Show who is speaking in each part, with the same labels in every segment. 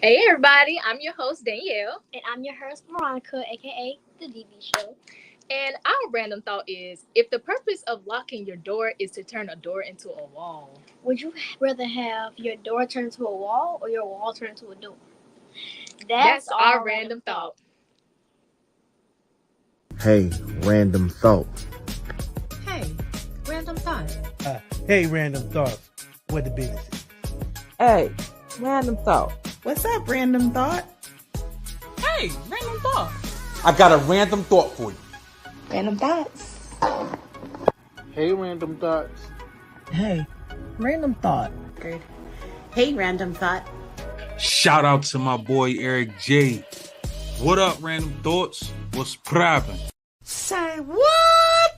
Speaker 1: Hey everybody, I'm your host Danielle,
Speaker 2: And I'm your host, Veronica, aka The DB Show.
Speaker 1: and our random thought is if the purpose of locking your door is to turn a door into a wall.
Speaker 2: Would you rather have your door turn into a wall or your wall turn into a door?
Speaker 1: That's
Speaker 2: That's
Speaker 1: our
Speaker 2: our
Speaker 1: random
Speaker 2: random
Speaker 1: thought.
Speaker 2: thought.
Speaker 3: Hey, random thought.
Speaker 4: Hey, random thought.
Speaker 5: Hey, random thoughts. What the business is.
Speaker 6: Hey, random thought.
Speaker 4: What's up, random thought? Hey, random thought.
Speaker 7: I got a random thought for you.
Speaker 4: Random thoughts.
Speaker 3: Hey, random thoughts.
Speaker 6: Hey, random thought.
Speaker 4: Good. Hey, random thought.
Speaker 8: Shout out to my boy Eric J. What up, random thoughts? What's poppin'?
Speaker 4: Say what?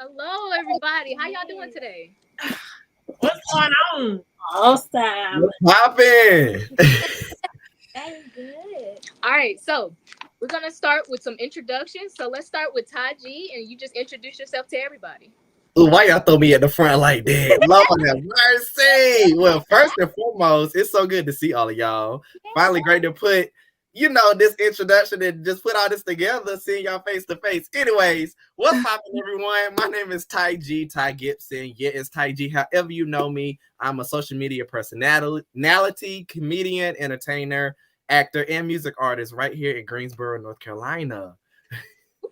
Speaker 1: Hello everybody, how y'all doing today?
Speaker 6: What's going on?
Speaker 2: Awesome.
Speaker 3: What's poppin'?
Speaker 2: That is good.
Speaker 1: All right, so we're gonna start with some introductions. So let's start with Ty G, and you just introduce yourself to everybody.
Speaker 3: Ooh, why y'all throw me at the front like that? Lord have mercy. Well, first and foremost, it's so good to see all of y'all. Finally, great to put, this introduction and just put all this together, seeing y'all face to face. Anyways, what's poppin', everyone? My name is Ty G, Ty Gibson. Yeah, it's Ty G. However you know me, I'm a social media personality, comedian, entertainer, actor, and music artist right here in Greensboro, North Carolina.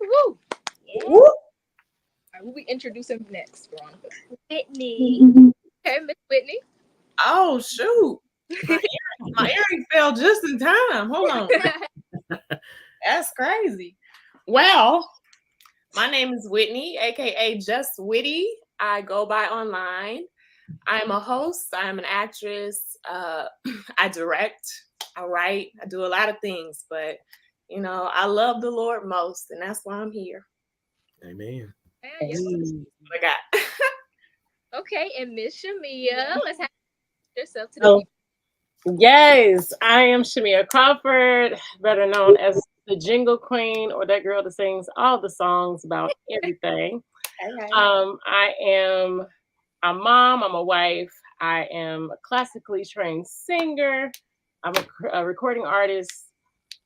Speaker 1: Woo!
Speaker 2: Yeah.
Speaker 1: All right, who we introducing next, Veronica?
Speaker 2: Whitney.
Speaker 1: Okay, Miss Whitney.
Speaker 6: Oh, shoot. My earring fell just in time. Hold on. That's crazy. Well, my name is Whitney, aka Just Witty. I go by online. I'm a host. I'm an actress. I direct. I write. I do a lot of things, but I love the Lord most, and that's why I'm here.
Speaker 3: Amen.
Speaker 1: Yeah, yes.
Speaker 6: What I got.
Speaker 1: Okay, and Miss Shamia, let's have yourself to the
Speaker 9: Oh,
Speaker 1: people.
Speaker 9: yes, I am Shamia Crawford, better known as the Jingle Queen, or that girl that sings all the songs about everything.
Speaker 2: Okay.
Speaker 9: I am a mom, I'm a wife, I am a classically trained singer, I'm a recording artist.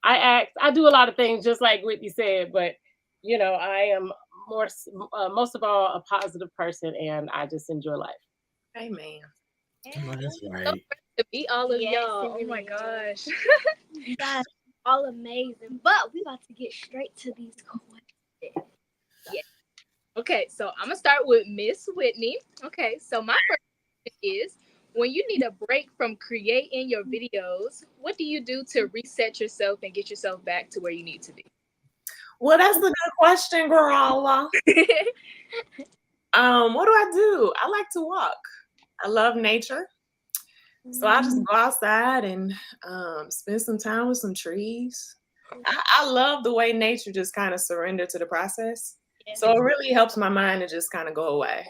Speaker 9: I act, I do a lot of things, just like Whitney said, but I am most of all, a positive person, and I just enjoy life.
Speaker 6: Amen.
Speaker 3: Oh, that's
Speaker 1: So
Speaker 3: right.
Speaker 1: great to meet all of
Speaker 2: Yes,
Speaker 1: y'all.
Speaker 2: it
Speaker 1: Oh
Speaker 2: really
Speaker 1: my
Speaker 2: is.
Speaker 1: gosh.
Speaker 2: You guys are all amazing. But we about to get straight to these questions.
Speaker 1: Okay, so I'm gonna start with Miss Whitney. Okay, so my first question is when you need a break from creating your videos, what do you do to reset yourself and get yourself back to where you need to be?
Speaker 6: Well, that's a good question, girl. What do I do? I like to walk. I love nature. So I just go outside and spend some time with some trees. I love the way nature just kind of surrender to the process.
Speaker 2: Yeah.
Speaker 6: So it really helps my mind to just kind of go away.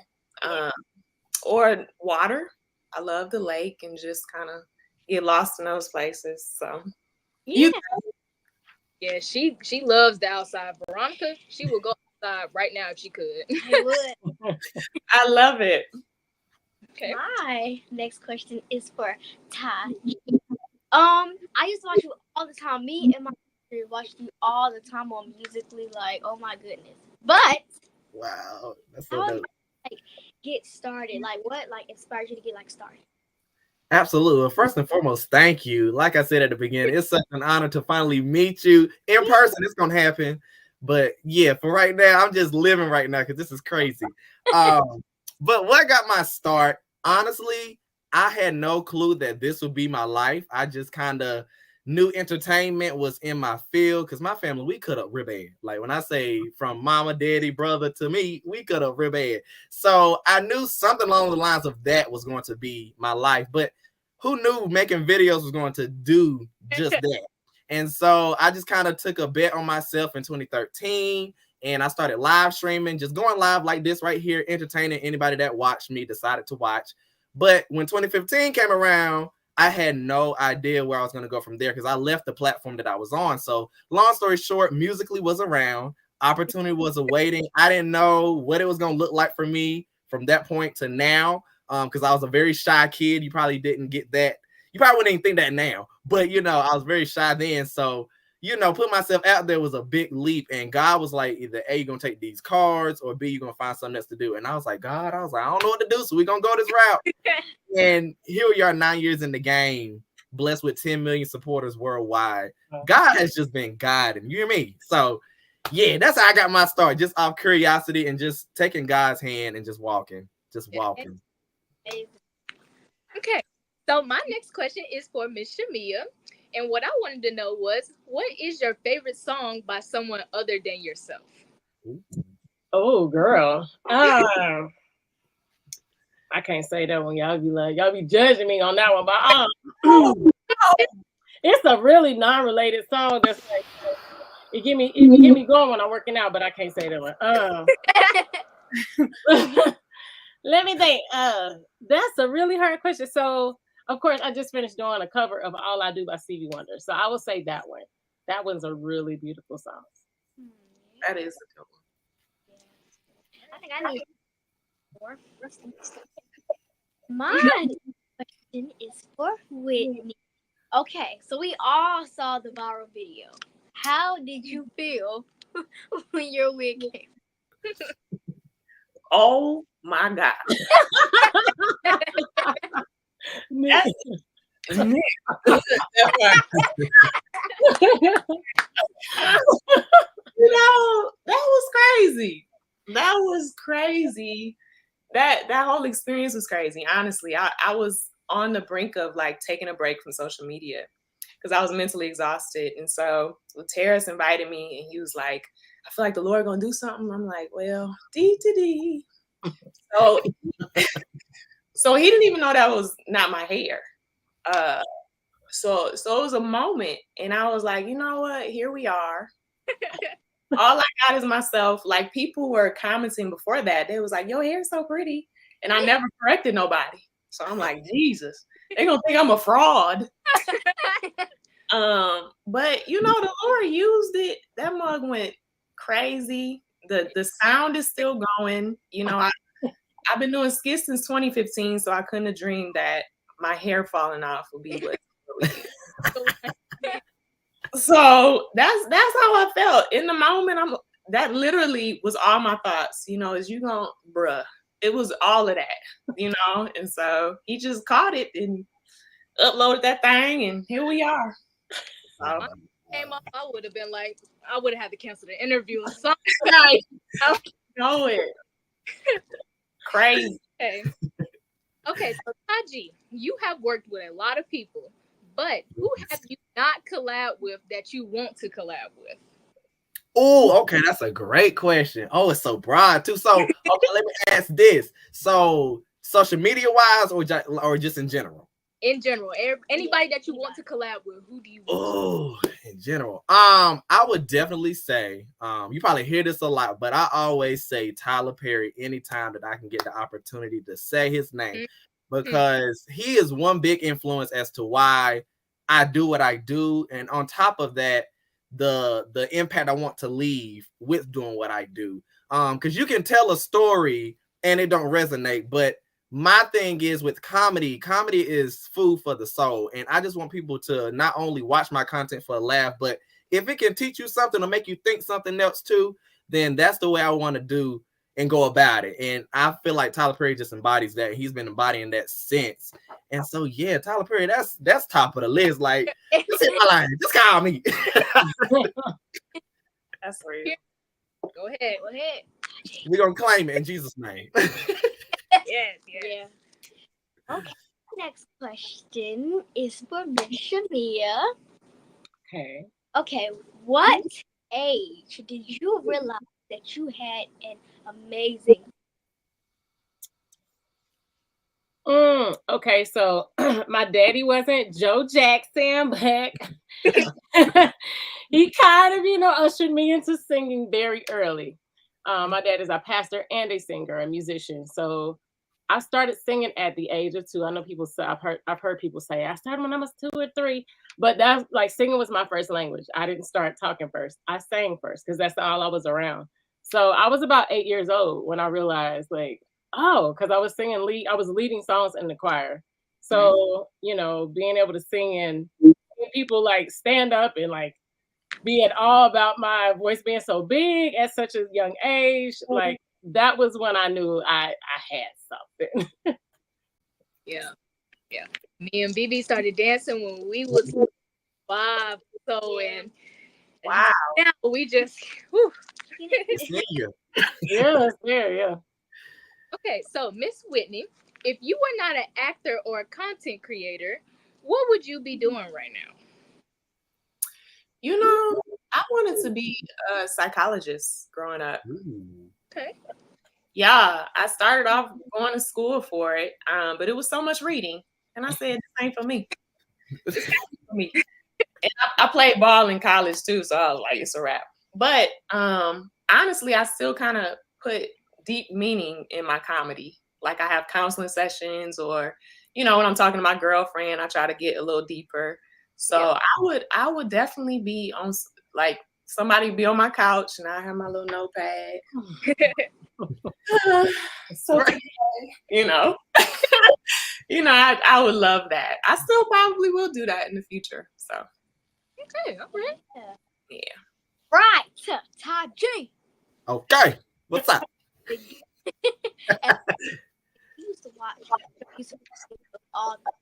Speaker 6: Or water. I love the lake and just kind of get lost in those places. So
Speaker 2: Yeah.
Speaker 1: Yeah, she loves the outside. Veronica, she will go outside right now if she could.
Speaker 2: I would.
Speaker 6: I love it.
Speaker 1: Okay.
Speaker 2: My next question is for Ty. I used to watch you all the time. Me and my sister watched you all the time on Musically. Like, oh my goodness. But
Speaker 3: Wow. That's so
Speaker 2: how
Speaker 3: dope.
Speaker 2: did you get started? Like, what inspired you to get started?
Speaker 3: Absolutely. Well, first and foremost, thank you. Like I said at the beginning, it's such an honor to finally meet you in person. It's gonna happen. But yeah, for right now, I'm just living right now because this is crazy. But what got my start, honestly, I had no clue that this would be my life. I just kind of knew entertainment was in my field because my family, we cut up real bad. Like when I say from mama, daddy, brother to me, we cut up real bad. So I knew something along the lines of that was going to be my life. But who knew making videos was going to do just that? And so I just kind of took a bet on myself in 2013 and I started live streaming, just going live like this right here, entertaining anybody that watched me, decided to watch. But when 2015 came around, I had no idea where I was going to go from there because I left the platform that I was on. So long story short, Musically was around. Opportunity was awaiting. I didn't know what it was going to look like for me from that point to now, because I was a very shy kid. You probably didn't get that. You probably wouldn't even think that now. But, you know, I was very shy then. So, you know, put myself out there was a big leap. And God was like, either A, you're going to take these cards, or B, you're going to find something else to do. And I was like, God, I don't know what to do. So we're going to go this route. And here we are 9 years in the game, blessed with 10 million supporters worldwide. God has just been guiding. You hear me? So, yeah, that's how I got my start, just off curiosity and just taking God's hand and just walking.
Speaker 1: Okay, so my next question is for Miss Shamia. And what I wanted to know was, what is your favorite song by someone other than yourself?
Speaker 9: Oh, girl. I can't say that one. Y'all be judging me on that one. But it's a really non-related song that's like, it get me going when I'm working out, but I can't say that one. Let me think. That's a really hard question. So, of course, I just finished doing a cover of All I Do by Stevie Wonder. So I will say that one. That one's a really beautiful song.
Speaker 6: That is a good one.
Speaker 2: I think I need more. My question is for Whitney. Okay, so we all saw the viral video. How did you feel when your wig came?
Speaker 6: Oh my God. Nick. You know, that was crazy. That was crazy. That whole experience was crazy. Honestly, I was on the brink of like taking a break from social media because I was mentally exhausted. And so Terrace invited me and he was like, I feel like the Lord gonna do something. I'm like, well, D. So he didn't even know that was not my hair. So it was a moment, and I was like, you know what? Here we are. All I got is myself. Like, people were commenting before that. They was like, your hair's so pretty. And I never corrected nobody. So I'm like, Jesus, they're gonna think I'm a fraud. But you know, the Lord used it. That mug went crazy. The sound is still going. You know, I've been doing skits since 2015, so I couldn't have dreamed that my hair falling off would be what So that's how I felt. In the moment, that literally was all my thoughts, you know, is you gonna, bruh. It was all of that, you know, and so he just caught it and uploaded that thing, and here we are. So,
Speaker 1: came up, I would have been like, I would have had to cancel the interview or something.
Speaker 6: Right. Know it. Crazy.
Speaker 1: Okay, so Taji, you have worked with a lot of people, but who have you not collabed with that you want to collab with?
Speaker 3: Oh, okay, that's a great question. Oh, it's so broad too. So, okay, let me ask this. So, social media wise, or just in general?
Speaker 1: In general, anybody that you want to collab with, who do you want?
Speaker 3: Oh, in general, I would definitely say, you probably hear this a lot, but I always say Tyler Perry anytime that I can get the opportunity to say his name, because he is one big influence as to why I do what I do, and on top of that, the impact I want to leave with doing what I do. Because you can tell a story and it don't resonate, but my thing is with comedy is food for the soul. And I just want people to not only watch my content for a laugh, but if it can teach you something or make you think something else too, then that's the way I want to do and go about it. And I feel like Tyler Perry just embodies that. He's been embodying that since. And so, yeah, Tyler Perry, that's top of the list. Like, just hit my line. Just call me.
Speaker 6: That's real.
Speaker 1: Go ahead.
Speaker 3: We're going to claim it in Jesus' name.
Speaker 1: Yes.
Speaker 2: Yeah. Okay. Next question is for Miss Shamia. Okay. What age did you realize that you had an amazing?
Speaker 9: Okay, so my daddy wasn't Joe Jackson, but he kind of, ushered me into singing very early. My dad is a pastor and a singer, a musician. So I started singing at the age of 2. I know people say I've heard people say I started when I was 2 or 3, but that's like singing was my first language. I didn't start talking first. I sang first because that's all I was around. So I was about 8 years old when I realized like, oh, because I was I was leading songs in the choir. So, being able to sing and people like stand up and like be at all about my voice being so big at such a young age, like that was when I knew I had something.
Speaker 1: Yeah. Me and BB started dancing when we was 5. So and
Speaker 6: Wow.
Speaker 1: now we just whew.
Speaker 3: Senior.
Speaker 9: Yeah.
Speaker 1: Okay, so Miss Whitney, if you were not an actor or a content creator, what would you be doing right now?
Speaker 6: I wanted to be a psychologist growing up.
Speaker 1: Okay.
Speaker 6: Yeah, I started off going to school for it, but it was so much reading. And I said, this ain't for me. This ain't for me. And I played ball in college too, so I was like, it's a wrap. But honestly, I still kind of put deep meaning in my comedy. Like I have counseling sessions, or when I'm talking to my girlfriend, I try to get a little deeper. So I would definitely be on, like, somebody be on my couch and I have my little notepad. So today, I would love that. I still probably will do that in the future. So
Speaker 1: Okay, all right.
Speaker 6: yeah.
Speaker 2: Right, Ty G.
Speaker 3: Okay, what's up?
Speaker 2: We used to watch all the.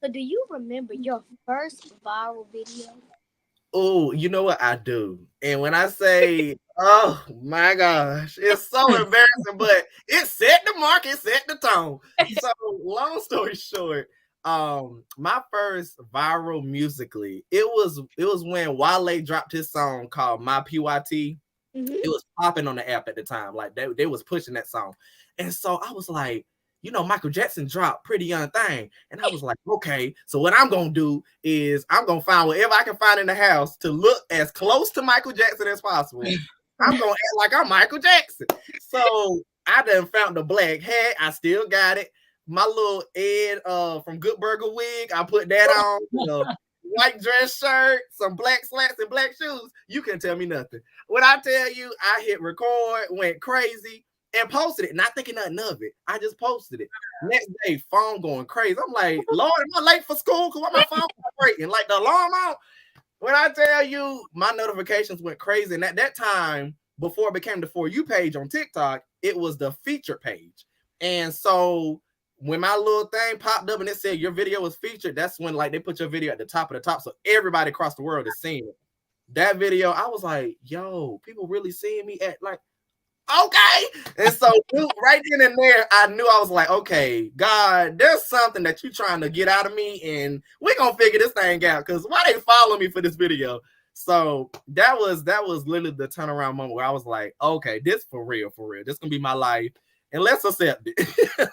Speaker 2: So, do you remember your first viral video?
Speaker 3: Oh, you know what I do? And when I say, oh my gosh, it's so embarrassing, but it set the mark, it set the tone. So, long story short, my first viral musically, it was when Wale dropped his song called My PYT. It was popping on the app at the time. Like they was pushing that song. And so I was like, Michael Jackson dropped Pretty Young Thing. And I was like, okay, so what I'm going to do is I'm going to find whatever I can find in the house to look as close to Michael Jackson as possible. I'm going to act like I'm Michael Jackson. So I done found the black hat. I still got it. My little Ed from Good Burger wig, I put that on. White dress shirt, some black slacks and black shoes. You can't tell me nothing. When I tell you, I hit record, went crazy, and posted it, not thinking nothing of it. I just posted it. Next day, phone going crazy. I'm like, Lord, am I late for school? Because why my phone breaking? Like the alarm out. When I tell you, my notifications went crazy. And at that time, before it became the For You page on TikTok, it was the featured page. And so when my little thing popped up and it said your video was featured, that's when like they put your video at the top of the top. So everybody across the world is seeing it. That video, I was like, yo, people really seeing me at like, okay. And so right then and there, I knew I was like, okay, God, there's something that you're trying to get out of me, and we're gonna figure this thing out. Because why they follow me for this video? So that was literally the turnaround moment where I was like, okay, this for real. This gonna be my life. And let's accept it.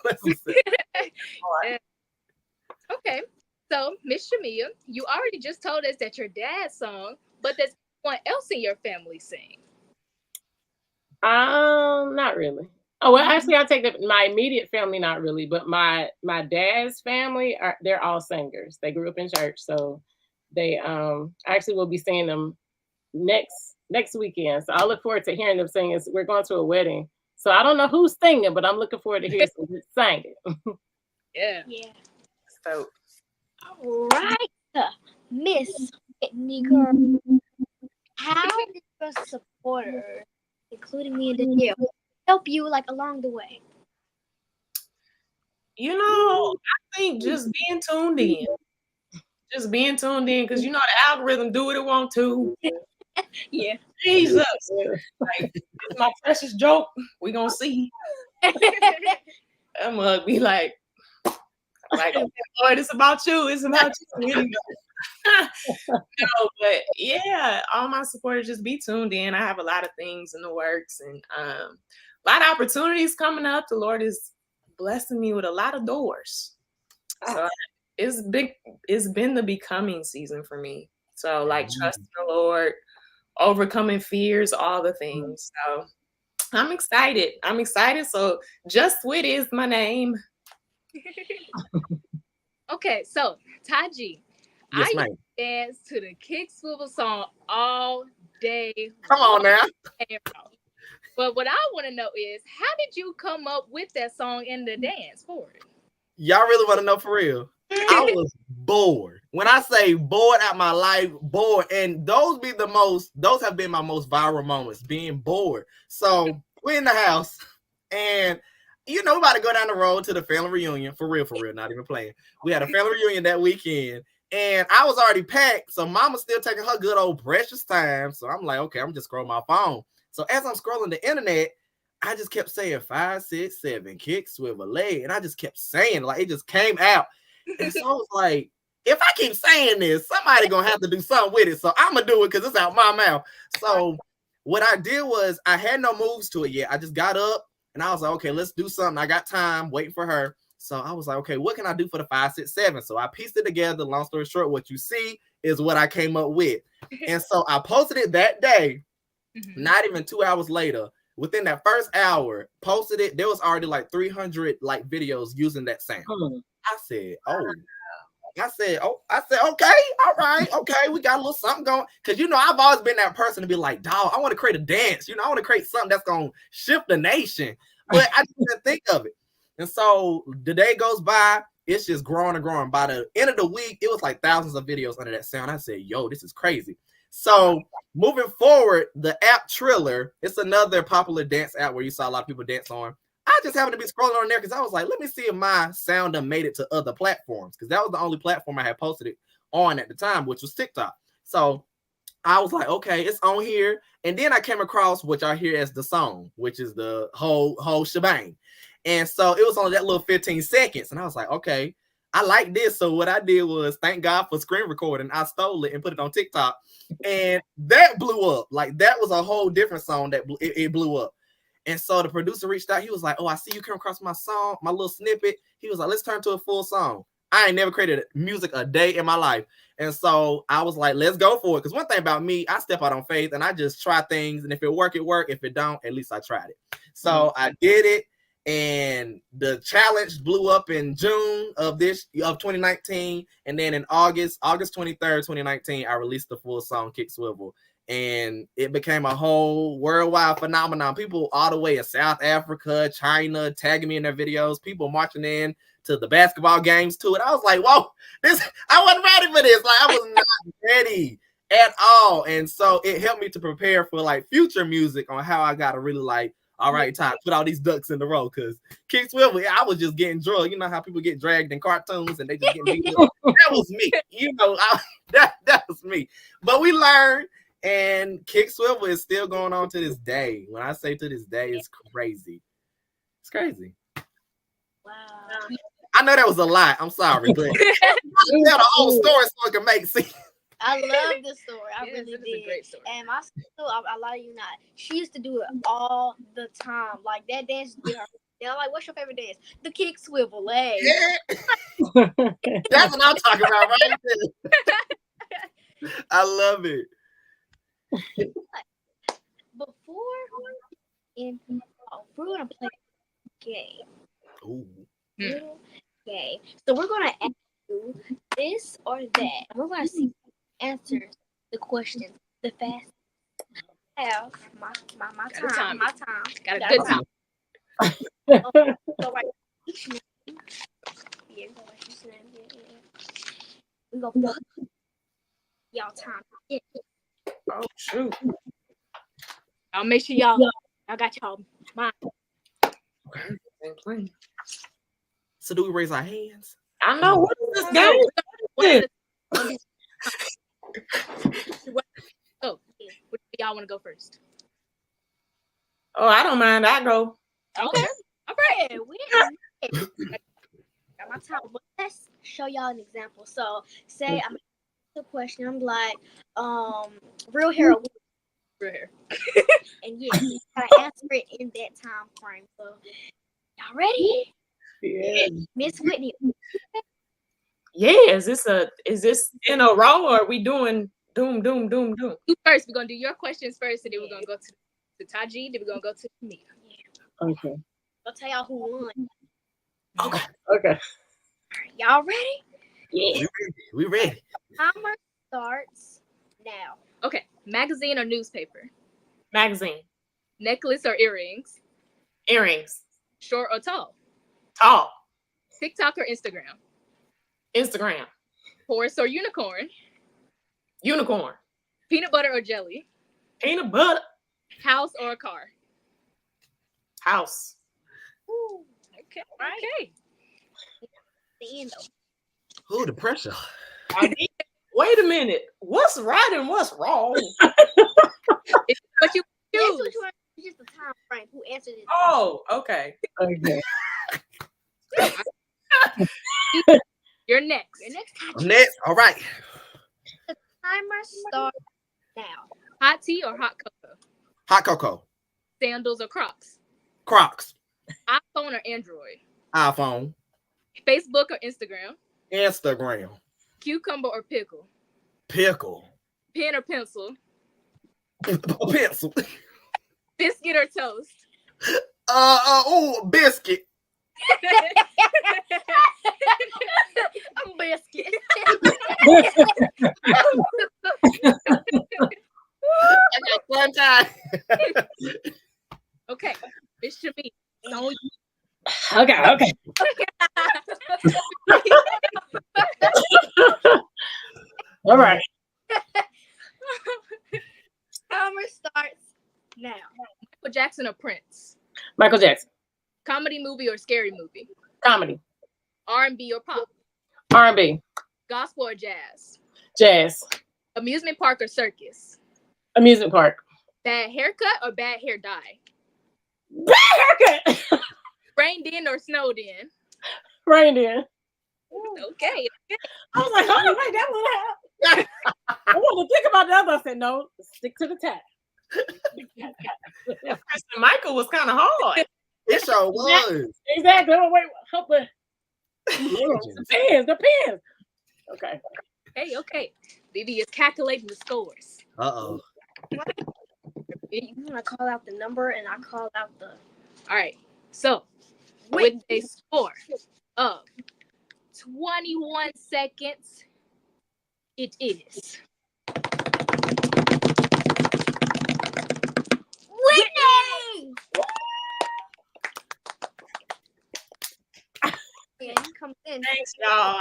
Speaker 3: Let's accept it.
Speaker 1: Okay. So, Miss Shamia, you already just told us that your dad's song, but does anyone else in your family sing?
Speaker 9: Not really. Oh well, actually, I take my immediate family, not really, but my dad's family they're all singers. They grew up in church, so they actually will be seeing them next weekend. So I look forward to hearing them sing. We're going to a wedding, so I don't know who's singing, but I'm looking forward to hearing some singing.
Speaker 1: Yeah.
Speaker 6: So,
Speaker 2: all right, Miss Whitney girl, how did your supporters, including me in the jail, help you like along the way?
Speaker 6: I think just being tuned in. Just being tuned in, because the algorithm do what it want to.
Speaker 2: Yeah.
Speaker 6: Jesus. Like, it's my precious joke. We gonna see. That mug be like, okay, Lord, it's about you. It's about you. No, but yeah, all my supporters, just be tuned in. I have a lot of things in the works, and a lot of opportunities coming up. The Lord is blessing me with a lot of doors. So it's been the becoming season for me. So like trusting the Lord, overcoming fears, all the things. So I'm excited. I'm excited. So Just Wit is my name.
Speaker 1: Okay, so Taji,
Speaker 3: Yes,
Speaker 1: I
Speaker 3: ma'am.
Speaker 1: dance to the Kick Swivel song all day.
Speaker 3: Come on now.
Speaker 1: But what I want to know is, how did you come up with that song and the dance for it?
Speaker 3: Y'all really want to know for real? I was bored. When I say bored out my life, bored, and those have been my most viral moments, being bored. So we're in the house, and we about to go down the road to the family reunion. For real, not even playing. We had a family reunion that weekend, and I was already packed, so mama's still taking her good old precious time. So I'm like, okay, I'm just scrolling my phone. So as I'm scrolling the internet, I just kept saying 5, 6, 7, kick, swivel, leg. And I just kept saying, like, it just came out. And so I was like, if I keep saying this, somebody gonna have to do something with it. So I'm gonna do it because it's out my mouth. So what I did was I had no moves to it yet. I just got up and I was like, okay, let's do something. I got time waiting for her. So I was like, okay, what can I do for the 5, 6, 7? So I pieced it together. Long story short, what you see is what I came up with. And so I posted it that day. Not even 2 hours later, within that first hour, posted it. There was already like 300 like videos using that sound. I said, okay, all right, okay, we got a little something going. Because I've always been that person to be like, dog, I want to create a dance. I want to create something that's gonna shift the nation. But I just didn't think of it. And so the day goes by, it's just growing and growing. By the end of the week, it was like thousands of videos under that sound. I said, yo, this is crazy. So moving forward, the app Triller, it's another popular dance app where you saw a lot of people dance on. I just happened to be scrolling on there because I was like, let me see if my sound made it to other platforms, because that was the only platform I had posted it on at the time, which was TikTok. So I was like, okay, it's on here. And then I came across what y'all hear as the song, which is the whole shebang. And so it was only that little 15 seconds. And I was like, okay, I like this. So what I did was, thank God for screen recording. I stole it and put it on TikTok. And that blew up. Like, that was a whole different song that it blew up. And so the producer reached out. He was like, oh, I see you came across my song, my little snippet. He was like, let's turn to a full song. I ain't never created music a day in my life. And so I was like, let's go for it. Because one thing about me, I step out on faith and I just try things. And if it work, it work. If it don't, at least I tried it. So I did it. And the challenge blew up in June of 2019. And then in August 23rd, 2019, I released the full song Kick Swivel. And it became a whole worldwide phenomenon. People all the way in South Africa, China, tagging me in their videos, people marching in to the basketball games to it. I was like, whoa, I wasn't ready for this. Like, I was not ready at all. And so it helped me to prepare for like future music on how I got to really like, all right, time, put all these ducks in the row. Because Kick Swivel, I was just getting drugged. You know how people get dragged in cartoons and they just get beat up. That was me. That was me. But we learned. And Kick Swivel is still going on to this day. When I say to this day, it's crazy. It's crazy.
Speaker 2: Wow.
Speaker 3: I know that was a lot. I'm sorry, but tell the whole story so it can make sense.
Speaker 2: I love this story. I
Speaker 1: Yes,
Speaker 2: really
Speaker 1: it is
Speaker 2: did.
Speaker 1: a great story.
Speaker 2: And my sister, I lie to you not. She used to do it all the time. Like that dance. They're like, what's your favorite dance? The Kick Swivel leg.
Speaker 3: Yeah. That's what I'm talking about right there. I love it.
Speaker 2: Before we're gonna play a game.
Speaker 3: Ooh.
Speaker 2: Game. So we're gonna ask you this or that. We're gonna see answer the question the fastest. I have my time. My time.
Speaker 1: Got a good time.
Speaker 2: So right each name. Yeah, go like each name. Yeah. We go put y'all time. Yeah.
Speaker 6: Oh, shoot.
Speaker 1: I'll make sure y'all got y'all mind.
Speaker 6: Okay.
Speaker 3: So do we raise our hands?
Speaker 6: I know. What is this game?
Speaker 1: Oh, what do y'all want to go first?
Speaker 6: Oh, I don't mind. I go.
Speaker 1: Okay.
Speaker 2: All right. Got my time. But let's show y'all an example. So say I'm the question. I'm like, real hair.
Speaker 1: Real hair.
Speaker 2: And yeah, I answer it in that time frame. So y'all ready?
Speaker 6: Yeah.
Speaker 2: Miss Whitney.
Speaker 6: Yeah. Is this in a row or are we doing doom?
Speaker 1: You first. We're gonna do your questions first, and then we're gonna go to. to Taji, then we're gonna go to Mia.
Speaker 9: Okay.
Speaker 2: I'll tell y'all who won.
Speaker 3: Okay.
Speaker 9: Okay.
Speaker 2: Y'all ready?
Speaker 9: Yeah.
Speaker 3: We ready.
Speaker 2: Timer starts now.
Speaker 1: Okay, magazine or newspaper?
Speaker 6: Magazine.
Speaker 1: Necklace or earrings?
Speaker 6: Earrings.
Speaker 1: Short or tall?
Speaker 6: Tall.
Speaker 1: TikTok or Instagram?
Speaker 6: Instagram.
Speaker 1: Horse or unicorn?
Speaker 6: Unicorn.
Speaker 1: Peanut butter or jelly?
Speaker 6: Peanut butter.
Speaker 1: House or a car?
Speaker 6: House.
Speaker 2: Ooh,
Speaker 1: Okay,
Speaker 2: Right.
Speaker 1: okay.
Speaker 2: the end of
Speaker 3: Ooh, the pressure.
Speaker 6: Wait a minute. What's right and what's wrong?
Speaker 1: It's what you
Speaker 2: This
Speaker 1: choose.
Speaker 2: was just the time frame. Who answered it?
Speaker 6: Oh, okay.
Speaker 9: Okay.
Speaker 1: You're next.
Speaker 2: Your next
Speaker 3: I'm next. All right.
Speaker 2: timer starts now.
Speaker 1: Hot tea or hot cocoa?
Speaker 3: Hot cocoa.
Speaker 1: Sandals or Crocs?
Speaker 3: Crocs.
Speaker 1: iPhone or Android?
Speaker 3: iPhone.
Speaker 1: Facebook or Instagram?
Speaker 3: Instagram.
Speaker 1: Cucumber or pickle?
Speaker 3: Pickle.
Speaker 1: Pen or pencil?
Speaker 3: Pencil.
Speaker 1: Biscuit or toast?
Speaker 3: Biscuit.
Speaker 2: I'm biscuit.
Speaker 3: I got one time.
Speaker 1: Okay, it should be. It's only
Speaker 9: Okay. All right.
Speaker 2: Timer starts now.
Speaker 1: Michael Jackson or Prince?
Speaker 9: Michael Jackson.
Speaker 1: Comedy movie or scary movie?
Speaker 9: Comedy.
Speaker 1: R&B or pop?
Speaker 9: R&B.
Speaker 1: Gospel or jazz?
Speaker 9: Jazz.
Speaker 1: Amusement park or circus?
Speaker 9: Amusement park.
Speaker 1: Bad haircut or bad hair dye?
Speaker 9: Haircut.
Speaker 1: Rained in or snowed in?
Speaker 9: Reindeer.
Speaker 1: Okay.
Speaker 9: I was like, hold on, wait, that one. I wanted to think about the other. I said, no, stick to the tag.
Speaker 6: Kristen Michael was kind of hard.
Speaker 3: It sure was.
Speaker 9: Exactly. Oh, wait, help it. The pins. Okay.
Speaker 1: Okay. Bibi is calculating the scores.
Speaker 3: Uh-oh.
Speaker 2: You want to call out the number, and I call out the.
Speaker 1: All right. So, with a score of 21 seconds, it is
Speaker 2: Whitney! Yeah, he comes in.
Speaker 6: Thanks, y'all.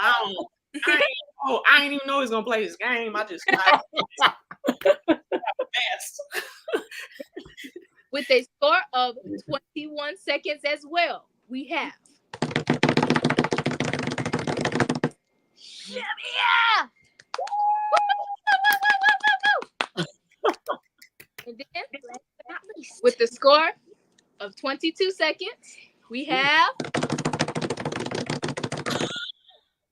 Speaker 6: I ain't even know he's gonna play this game. I just got the best.
Speaker 1: with a score of 21 seconds as well. We have
Speaker 2: Yeah!
Speaker 1: and then
Speaker 2: Last but not least.
Speaker 1: with the score of 22 seconds, we have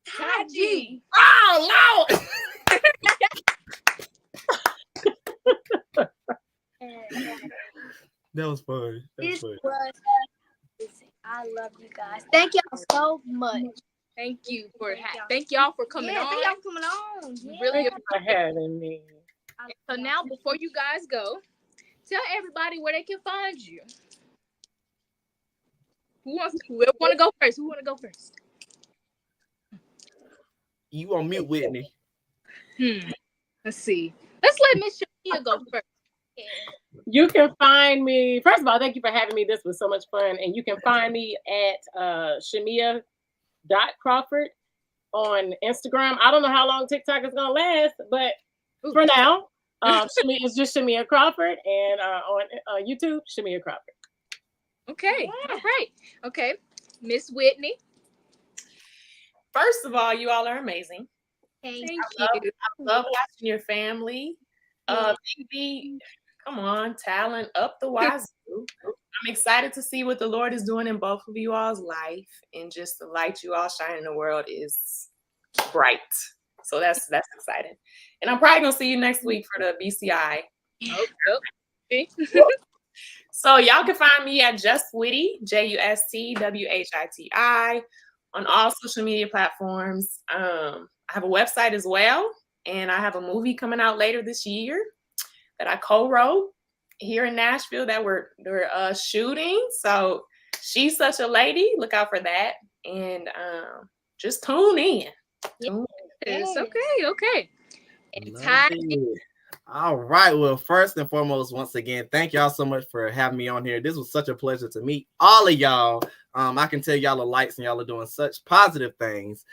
Speaker 1: Taji.
Speaker 3: Oh, Lord. That was fun.
Speaker 2: This was amazing. I love you guys. Thank y'all so much.
Speaker 1: Thank you for
Speaker 2: Thank y'all.
Speaker 1: thank y'all for coming
Speaker 2: Yeah,
Speaker 1: on.
Speaker 2: thank y'all for coming on.
Speaker 1: We
Speaker 2: Yeah.
Speaker 1: really
Speaker 9: Thank you for having me.
Speaker 1: So now, before you guys go, tell everybody where they can find you. Whoever want to go first? Who want to go first?
Speaker 3: You on mute, Whitney.
Speaker 1: Let's see. Let's let Miss Shamia go first.
Speaker 9: You can find me. First of all, thank you for having me. This was so much fun. And you can find me at Shamia.Crawford on Instagram. I don't know how long TikTok is gonna last, but for now, it's just Shamia Crawford, and on YouTube, Shamia Crawford.
Speaker 1: Okay. All right. Okay. Miss Whitney.
Speaker 6: First of all, you all are amazing.
Speaker 1: Thank
Speaker 6: I
Speaker 1: you.
Speaker 6: love watching your family. TV, come on, talent up the wazoo. I'm excited to see what the Lord is doing in both of you all's life, and just the light you all shine in the world is bright. So that's exciting. And I'm probably gonna see you next week for the BCI.
Speaker 1: Okay.
Speaker 6: So y'all can find me at Just Witty, JUSTWHITI, on all social media platforms. I have a website as well, and I have a movie coming out later this year that I co-wrote. here in Nashville that we're shooting. So she's such a lady. Look out for that. And just tune in.
Speaker 1: Yes. Okay. And
Speaker 3: Love
Speaker 1: Ty,
Speaker 3: it. All right. Well, first and foremost, once again, thank y'all so much for having me on here. This was such a pleasure to meet all of y'all. I can tell y'all are lights and y'all are doing such positive things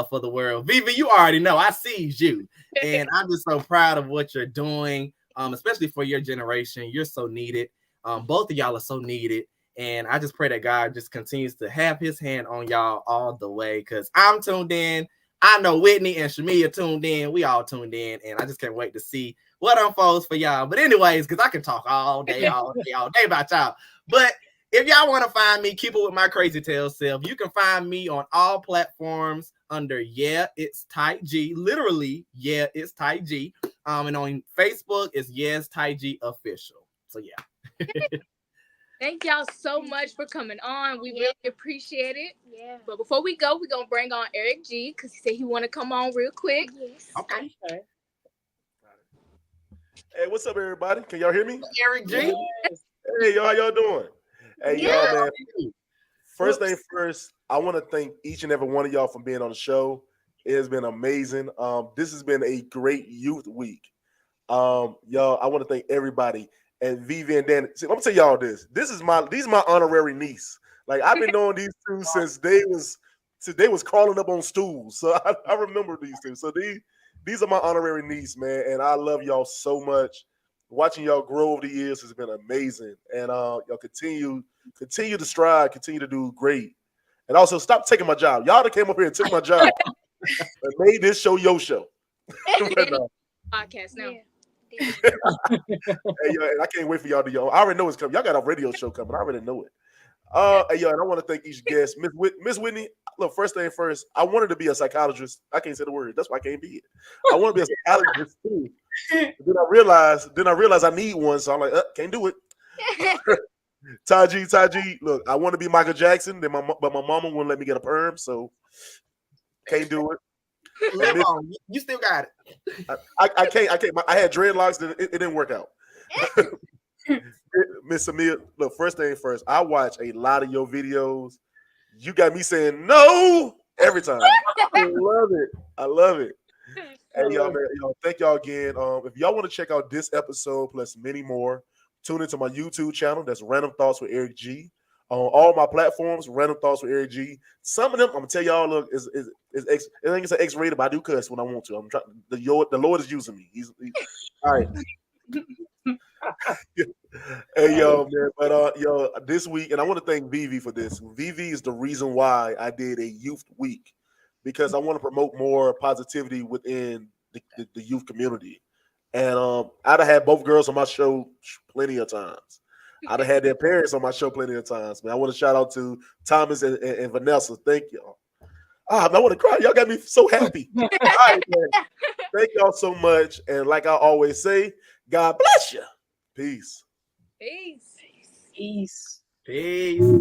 Speaker 3: for the world. Vivi, you already know I see you, and I'm just so proud of what you're doing, especially for your generation. You're so needed. Both of y'all are so needed, and I just pray that God just continues to have His hand on y'all all the way. Because I'm tuned in. I know Whitney and Shamia tuned in. We all tuned in, and I just can't wait to see what unfolds for y'all. But anyways, because I can talk all day about y'all. But if y'all want to find me, keep it with my crazy tail self. You can find me on all platforms under Yeah, It's Ty G. Literally, Yeah, It's Ty G. And on Facebook, it's Yes Ty G Official. So yeah.
Speaker 1: thank y'all so much for coming on. We really appreciate it.
Speaker 2: Yeah.
Speaker 1: But before we go, we're gonna bring on Eric G because he said he want to come on real quick.
Speaker 2: Yes.
Speaker 3: Okay.
Speaker 10: Hey, what's up, everybody? Can y'all hear me?
Speaker 3: Eric G.
Speaker 6: Yes.
Speaker 10: Hey, y'all, how y'all doing? Hey, y'all,
Speaker 2: Yeah.
Speaker 10: man. First thing first, I want to thank each and every one of y'all for being on the show. It has been amazing. This has been a great youth week. Y'all, I want to thank everybody. And Vivi and Dan. See, let me tell y'all this. These is my honorary niece. Like, I've been knowing these two since they was crawling up on stools. So I remember these two. So these are my honorary niece, man. And I love y'all so much. Watching y'all grow over the years has been amazing. And y'all continue to strive, continue to do great. And also stop taking my job. Y'all that came up here and took my job and made this show your show.
Speaker 1: Podcast now.
Speaker 2: Yeah.
Speaker 10: Hey, yo, and I can't wait for y'all to y'all. I already know it's coming. Y'all got a radio show coming. I already know it. Hey, yo, and I want to thank each guest. Miss Whitney, look, first thing first, I wanted to be a psychologist. I can't say the word. That's why I can't be it. I want to be a psychologist too. Then I realized I need one, so I'm like, can't do it. Ty G, look, I want to be Michael Jackson, but my mama wouldn't let me get a perm, so can't do it.
Speaker 3: Live on. You still got it.
Speaker 10: I can't. I had dreadlocks, it didn't work out. Miss Samia, look, first thing first, I watch a lot of your videos. You got me saying no every time. I love it. Hey, y'all, man, thank y'all again. If y'all want to check out this episode plus many more, tune into my YouTube channel. That's Random Thoughts with Eric G. On all my platforms, Random Thoughts with Eric G. Some of them, I'm gonna tell y'all, look, I think it's an X-rated, but I do cuss when I want to. I'm trying. The Lord is using me. He's all right. Hey, yo, man, but this week, and I want to thank Vivi for this. Vivi is the reason why I did a youth week, because I want to promote more positivity within the youth community. And I'd have had both girls on my show plenty of times. I'd have had their parents on my show plenty of times. Man, I want to shout out to Thomas and Vanessa. Thank y'all. I want to cry. Y'all got me so happy. All right, man. Thank y'all so much. And like I always say, God bless you. Peace.
Speaker 1: Peace.
Speaker 6: Peace.
Speaker 3: Peace.